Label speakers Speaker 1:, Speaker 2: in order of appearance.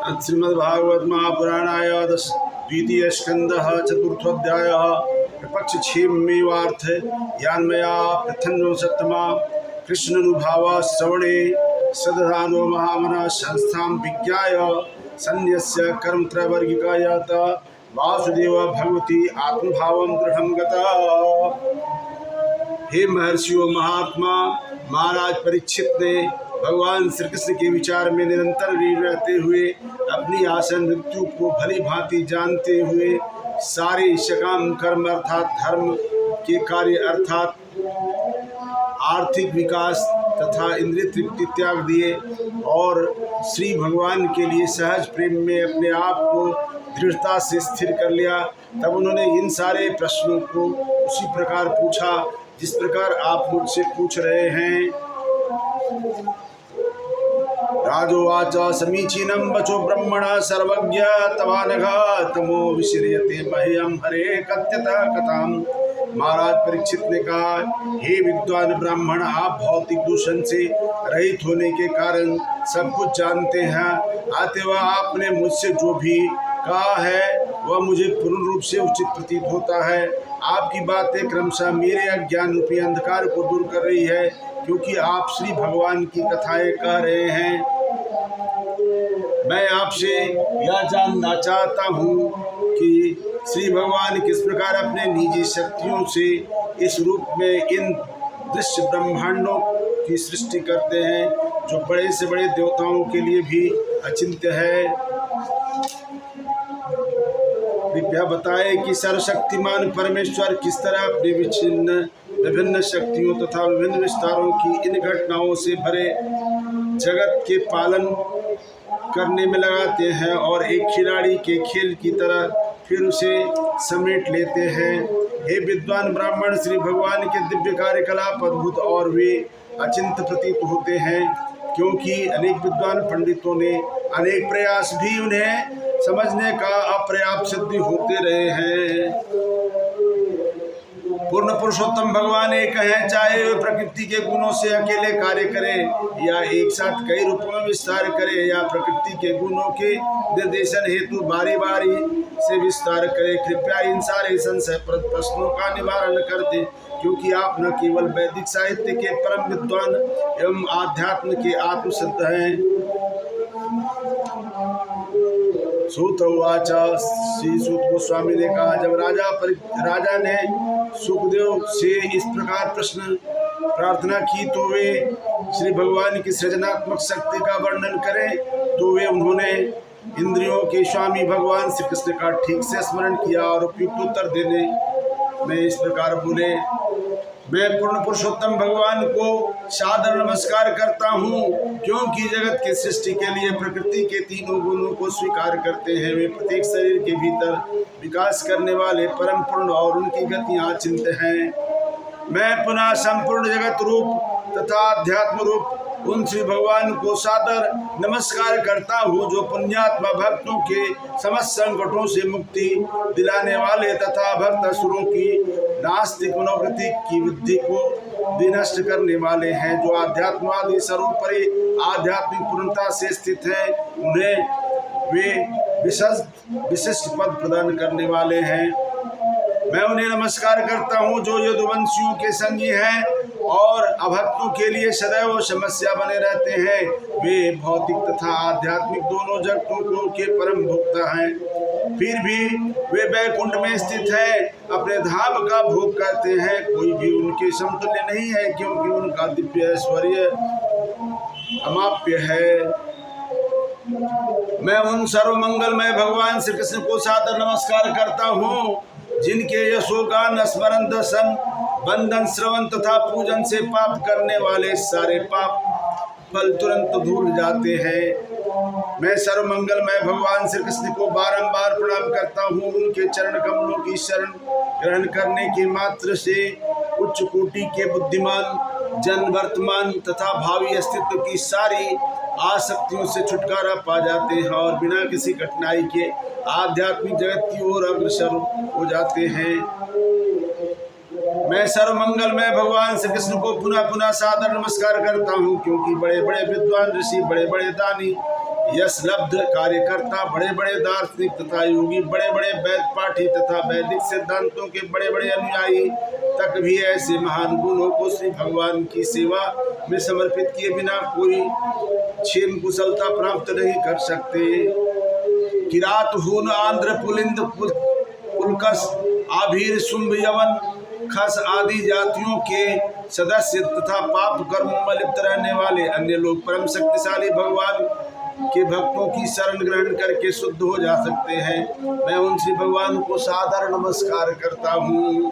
Speaker 1: श्रीमद्भागवत महापुराणाय द्वितीय स्कंदः चतुर्थोऽध्यायः विपक्ष क्षेमेवार्थ यान्मया प्रथन्नोत्तमा कृष्णानुभाव श्रवणे सदधानो महामना संस्थां विज्ञाय सन्न्यस्य कर्मत्रयवर्गिकायात वासुदेव भगवती आत्मभावं दृढ़ं गता। हे महर्षियों महात्मा महाराज परीक्षित ने भगवान श्री कृष्ण के विचार में निरंतर लीन रहते हुए अपनी आसन मृत्यु को भली भांति जानते हुए सारे सकाम कर्म अर्थात धर्म के कार्य अर्थात आर्थिक विकास तथा इंद्रिय तृप्ति त्याग दिए और श्री भगवान के लिए सहज प्रेम में अपने आप को दृढ़ता से स्थिर कर लिया। तब उन्होंने इन सारे प्रश्नों को उसी प्रकार पूछा जिस प्रकार आप मुझसे पूछ रहे हैं। राजोवाच समीचीनं वचो ब्रह्मणा सर्वज्ञ तवानघ तमो विशीर्यते मह्यं हरे कथ्यतः कथाम। महाराज परीक्षित ने कहा, हे विद्वान ब्राह्मण, आप भौतिक दूषण से रहित होने के कारण सब कुछ जानते हैं। अतएव आपने मुझसे जो भी कहा है वह मुझे पूर्ण रूप से उचित प्रतीत होता है। आपकी बातें क्रमशः मेरे अज्ञान रूपी अंधकार को दूर कर रही है, क्योंकि आप श्री भगवान की कथाएं कह रहे हैं। मैं आपसे यह जानना चाहता हूँ कि श्री भगवान किस प्रकार अपने निजी शक्तियों से इस रूप में इन दृश्य ब्रह्मांडों की सृष्टि करते हैं, जो बड़े से बड़े देवताओं के लिए भी अचिंत्य है। कृपया बताएं कि सर्वशक्तिमान परमेश्वर किस तरह अपने विभिन्न शक्तियों तथा विभिन्न विस्तारों की इन घटनाओं से भरे जगत के पालन करने में लगाते हैं और एक खिलाड़ी के खेल की तरह फिर उसे समेट लेते हैं। हे विद्वान ब्राह्मण, श्री भगवान के दिव्य कार्यकलाप अद्भुत और वे अचिंत्य प्रतीत होते हैं, क्योंकि अनेक विद्वान पंडितों ने अनेक प्रयास भी उन्हें समझने का अपर्याप्त सिद्धि होते रहे हैं। पूर्ण पुरुषोत्तम भगवान एक हैं, चाहे वे प्रकृति के गुणों से अकेले कार्य करें या एक साथ कई रूपों में विस्तार करें या प्रकृति के गुणों के निर्देशन हेतु बारी बारी से विस्तार करें। कृपया इन सारे संशय प्रश्नों का निवारण कर दें, क्योंकि आप न केवल वैदिक साहित्य के परम विद्वान एवं आध्यात्म के आत्मसिद्ध हैं। सूत उवाच, श्री सूत गोस्वामी ने कहा, जब राजा ने सुखदेव से इस प्रकार प्रश्न प्रार्थना की तो वे श्री भगवान की सृजनात्मक शक्ति का वर्णन करें, तो वे उन्होंने इंद्रियों के स्वामी भगवान श्री कृष्ण का ठीक से स्मरण किया और उपयुक्त उत्तर देने में इस प्रकार बोले, मैं पूर्ण पुरुषोत्तम भगवान को सादर नमस्कार करता हूँ, क्योंकि जगत की सृष्टि के लिए प्रकृति के तीनों गुणों को स्वीकार करते हैं। वे प्रत्येक शरीर के भीतर विकास करने वाले परम पूर्ण और उनकी गतियाँ अचिंत्य हैं। मैं पुनः संपूर्ण जगत रूप तथा अध्यात्म रूप उन श्री भगवान को सादर नमस्कार करता हूँ, जो पुण्यात्मा भक्तों के समस्त संकटों से मुक्ति दिलाने वाले तथा भक्त असुरों की नास्तिक मनोवृत्ति की बुद्धि को विनष्ट करने वाले हैं, जो आध्यात्मवादी सर्वोपरि आध्यात्मिक पूर्णता से स्थित हैं। उन्हें वे विशिष्ट पद प्रदान करने वाले हैं। मैं उन्हें नमस्कार करता हूँ जो यदुवंशियों के संगी हैं और अभक्तों के लिए सदैव समस्या बने रहते हैं। वे भौतिक तथा आध्यात्मिक दोनों जगतों के परम भोक्ता हैं, फिर भी वे वैकुंठ में स्थित हैं, अपने धाम का भोग करते हैं। कोई भी उनके समतुल्य नहीं है, क्योंकि उनका दिव्य ऐश्वर्य अमाप्य है। मैं उन सर्वमंगलमय भगवान श्री कृष्ण को सादर नमस्कार करता हूँ, जिनके यशोगान स्मरण दर्शन बंधन श्रवण तथा पूजन से पाप करने वाले सारे पाप फल तुरंत धूल जाते हैं। मैं सर्वमंगलमय भगवान श्री कृष्ण को बारंबार प्रणाम करता हूँ। उनके चरण कमलों की शरण ग्रहण करने के मात्र से उच्च कोटि के बुद्धिमान जन वर्तमान तथा भावी अस्तित्व की सारी आसक्तियों से छुटकारा पा जाते हैं और बिना किसी कठिनाई के आध्यात्मिक जगत की ओर अग्रसर हो जाते हैं। मैं सर्वमंगलमय भगवान श्री कृष्ण को पुनः पुनः सादर नमस्कार करता हूँ, क्योंकि बड़े बड़े विद्वान ऋषि, बड़े बड़े दानी यश लब्ध कार्यकर्ता, बड़े बड़े दार्शनिक तथा योगी, बड़े बड़े वैद पाठी तथा वैदिक सिद्धांतों के बड़े बड़े अनुयायी तक भी ऐसे महान गुणों को श्री भगवान की सेवा में समर्पित किए बिना कोई क्षेम कुशलता प्राप्त नहीं कर सकते। किरात, हून, आंध्र, पुलिंद, पुलकस, आभीर, शुंभ, यवन, खस आदि जातियों के सदस्य तथा पाप कर्मों में लिप्त रहने वाले अन्य लोग परम शक्तिशाली भगवान के भक्तों की शरण ग्रहण करके शुद्ध हो जा सकते हैं। मैं उन श्री भगवान को सादर नमस्कार करता हूँ।